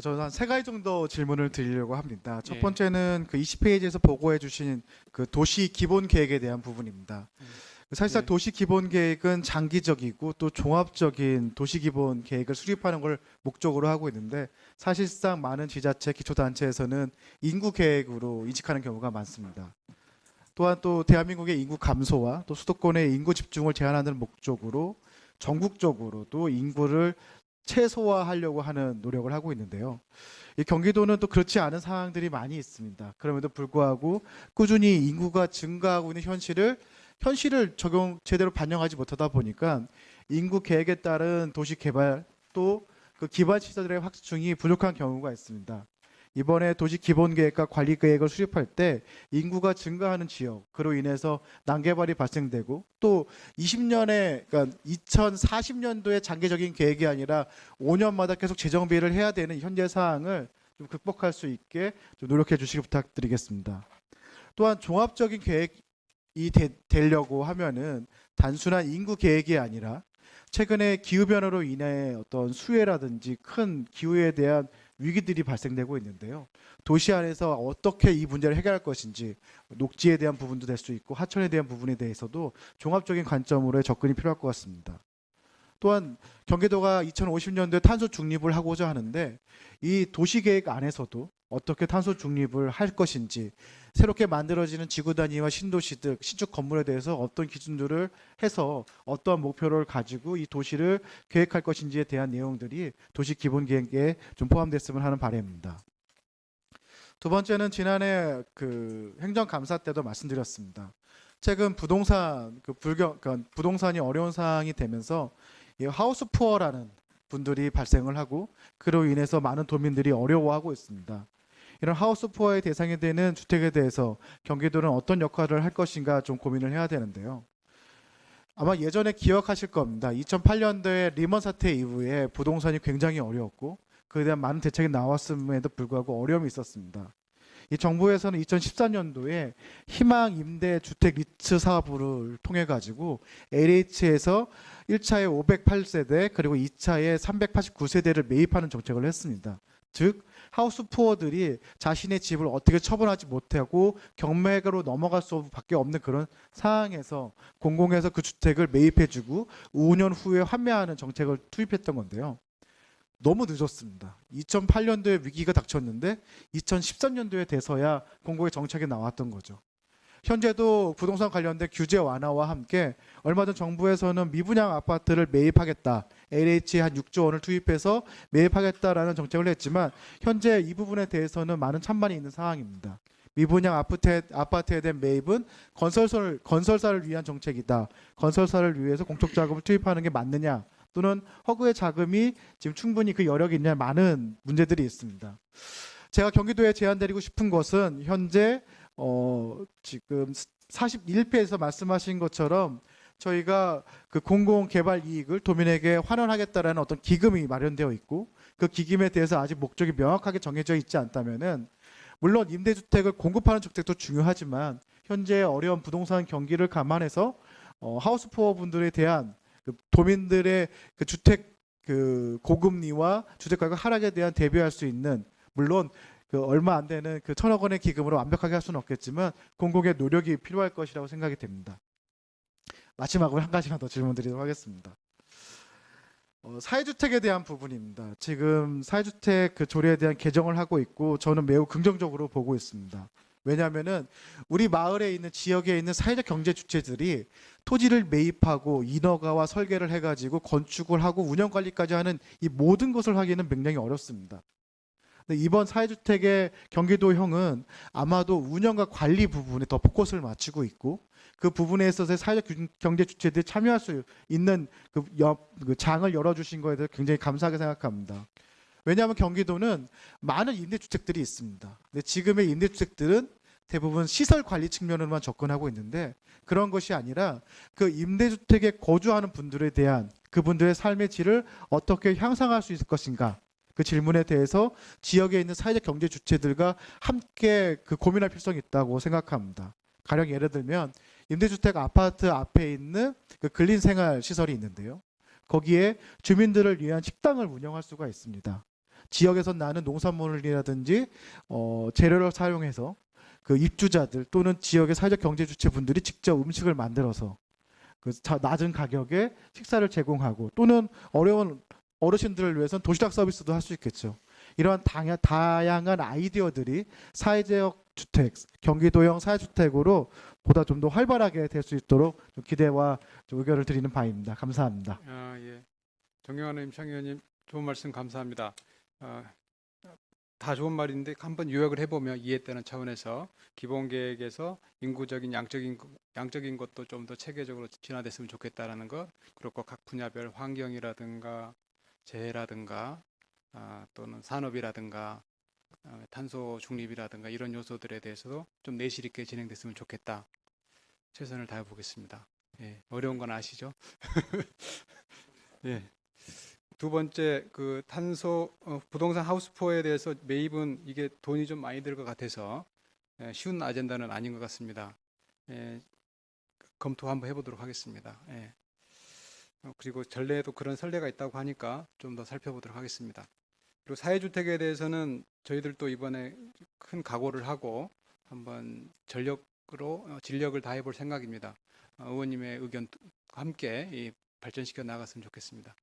저는 한 세 가지 정도 질문을 드리려고 합니다. 첫 예. 번째는 그 20페이지에서 보고해 주신 그 도시 기본 계획에 대한 부분입니다. 사실상 네. 도시 기본 계획은 장기적이고 또 종합적인 도시 기본 계획을 수립하는 걸 목적으로 하고 있는데, 사실상 많은 지자체 기초단체에서는 인구 계획으로 인식하는 경우가 많습니다. 또한 또 대한민국의 인구 감소와 또 수도권의 인구 집중을 제한하는 목적으로 전국적으로도 인구를 최소화하려고 하는 노력을 하고 있는데요. 이 경기도는 또 그렇지 않은 상황들이 많이 있습니다. 그럼에도 불구하고 꾸준히 인구가 증가하고 있는 현실을 제대로 반영하지 못하다 보니까 인구 계획에 따른 도시 개발 또 그 기반 시설들의 확충이 부족한 경우가 있습니다. 이번에 도시 기본 계획과 관리 계획을 수립할 때 인구가 증가하는 지역, 그로 인해서 난개발이 발생되고 또 20년에 그러니까 2040년도에 장기적인 계획이 아니라 5년마다 계속 재정비를 해야 되는 현재 사항을 좀 극복할 수 있게 좀 노력해 주시기 부탁드리겠습니다. 또한 종합적인 계획이 되려고 하면은 단순한 인구 계획이 아니라 최근에 기후 변화로 인해 어떤 수해라든지 큰 기후에 대한 위기들이 발생되고 있는데요. 도시 안에서 어떻게 이 문제를 해결할 것인지, 녹지에 대한 부분도 될 수 있고 하천에 대한 부분에 대해서도 종합적인 관점으로의 접근이 필요할 것 같습니다. 또한 경기도가 2050년도에 탄소 중립을 하고자 하는데, 이 도시계획 안에서도 어떻게 탄소 중립을 할 것인지, 새롭게 만들어지는 지구 단위와 신도시들, 신축 건물에 대해서 어떤 기준들을 해서 어떠한 목표를 가지고 이 도시를 계획할 것인지에 대한 내용들이 도시 기본 계획에 좀 포함됐으면 하는 바람입니다. 두 번째는 지난해 그 행정감사 때도 말씀드렸습니다. 최근 부동산이 어려운 상황이 되면서 이 하우스 푸어라는 분들이 발생을 하고, 그로 인해서 많은 도민들이 어려워하고 있습니다. 이런 하우스 푸어의 대상이 되는 주택에 대해서 경기도는 어떤 역할을 할 것인가 좀 고민을 해야 되는데요. 아마 예전에 기억하실 겁니다. 2008년도에 리먼 사태 이후에 부동산이 굉장히 어려웠고 그에 대한 많은 대책이 나왔음에도 불구하고 어려움이 있었습니다. 이 정부에서는 2014년도에 희망 임대 주택 리츠 사업을 통해 가지고 LH에서 1차에 508세대 그리고 2차에 389세대를 매입하는 정책을 했습니다. 즉 하우스 푸어들이 자신의 집을 어떻게 처분하지 못하고 경매로 넘어갈 수밖에 없는 그런 상황에서 공공에서 그 주택을 매입해주고 5년 후에 환매하는 정책을 투입했던 건데요. 너무 늦었습니다. 2008년도에 위기가 닥쳤는데 2013년도에 돼서야 공공의 정책이 나왔던 거죠. 현재도 부동산 관련된 규제 완화와 함께 얼마 전 정부에서는 미분양 아파트를 매입하겠다, LH에 한 6조 원을 투입해서 매입하겠다라는 정책을 했지만 현재 이 부분에 대해서는 많은 찬반이 있는 상황입니다. 미분양 아파트에 대한 매입은 건설사를 위한 정책이다. 건설사를 위해서 공적 자금을 투입하는 게 맞느냐, 또는 허구의 자금이 지금 충분히 그 여력이 있냐, 많은 문제들이 있습니다. 제가 경기도에 제안드리고 싶은 것은 현재 지금 41페이지에서 말씀하신 것처럼 저희가 그 공공개발 이익을 도민에게 환원하겠다라는 어떤 기금이 마련되어 있고, 그 기금에 대해서 아직 목적이 명확하게 정해져 있지 않다면은, 물론 임대주택을 공급하는 정책도 중요하지만 현재 어려운 부동산 경기를 감안해서 하우스푸어 분들에 대한 그 도민들의 그 주택 그 고금리와 주택 가격 하락에 대한 대비할 수 있는, 물론 그 얼마 안 되는 그 1,000억 원의 기금으로 완벽하게 할 수는 없겠지만 공공의 노력이 필요할 것이라고 생각이 됩니다. 마지막으로 한 가지만 더 질문드리도록 하겠습니다. 사회주택에 대한 부분입니다. 지금 사회주택 그 조례에 대한 개정을 하고 있고 저는 매우 긍정적으로 보고 있습니다. 왜냐하면은 우리 마을에 있는 지역에 있는 사회적 경제 주체들이 토지를 매입하고 인허가와 설계를 해가지고 건축을 하고 운영 관리까지 하는 이 모든 것을 하기는 굉장히 어렵습니다. 근데 이번 사회주택의 경기도형은 아마도 운영과 관리 부분에 더 포커스를 맞추고 있고, 그 부분에 있어서 사회적 경제 주체들이 참여할 수 있는 그 장을 열어주신 거에 대해 굉장히 감사하게 생각합니다. 왜냐하면 경기도는 많은 임대주택들이 있습니다. 근데 지금의 임대주택들은 대부분 시설 관리 측면으로만 접근하고 있는데, 그런 것이 아니라 그 임대주택에 거주하는 분들에 대한 그분들의 삶의 질을 어떻게 향상할 수 있을 것인가, 그 질문에 대해서 지역에 있는 사회적 경제 주체들과 함께 그 고민할 필요성이 있다고 생각합니다. 가령 예를 들면 임대주택 아파트 앞에 있는 그 근린 생활 시설이 있는데요. 거기에 주민들을 위한 식당을 운영할 수가 있습니다. 지역에서 나는 농산물이라든지 재료를 사용해서 그 입주자들 또는 지역의 사회적 경제 주체분들이 직접 음식을 만들어서 그 낮은 가격에 식사를 제공하고 또는 어려운 어르신들을 위해서는 도시락 서비스도 할 수 있겠죠. 이러한 다양한 아이디어들이 사회적 주택, 경기도형 사회주택으로 보다 좀 더 활발하게 될 수 있도록 좀 기대와 좀 의견을 드리는 바입니다. 감사합니다. 예. 정영환 의원님, 장 의원님 좋은 말씀 감사합니다. 다 좋은 말인데 한번 요약을 해보면 이해되는 차원에서 기본 계획에서 인구적인 양적인 것도 좀 더 체계적으로 진화됐으면 좋겠다라는 것, 그리고 각 분야별 환경이라든가 재해라든가 또는 산업이라든가 탄소 중립이라든가 이런 요소들에 대해서도 좀 내실 있게 진행됐으면 좋겠다. 최선을 다해 보겠습니다. 예, 어려운 건 아시죠? 예. 두 번째 그 탄소 부동산 하우스포에 대해서 매입은 이게 돈이 좀 많이 들 것 같아서 쉬운 아젠다는 아닌 것 같습니다. 예, 검토 한번 해보도록 하겠습니다. 예. 그리고 전례에도 그런 선례가 있다고 하니까 좀 더 살펴보도록 하겠습니다. 그리고 사회주택에 대해서는 저희들도 이번에 큰 각오를 하고 한번 전력으로 진력을 다해볼 생각입니다. 의원님의 의견 함께 발전시켜 나갔으면 좋겠습니다.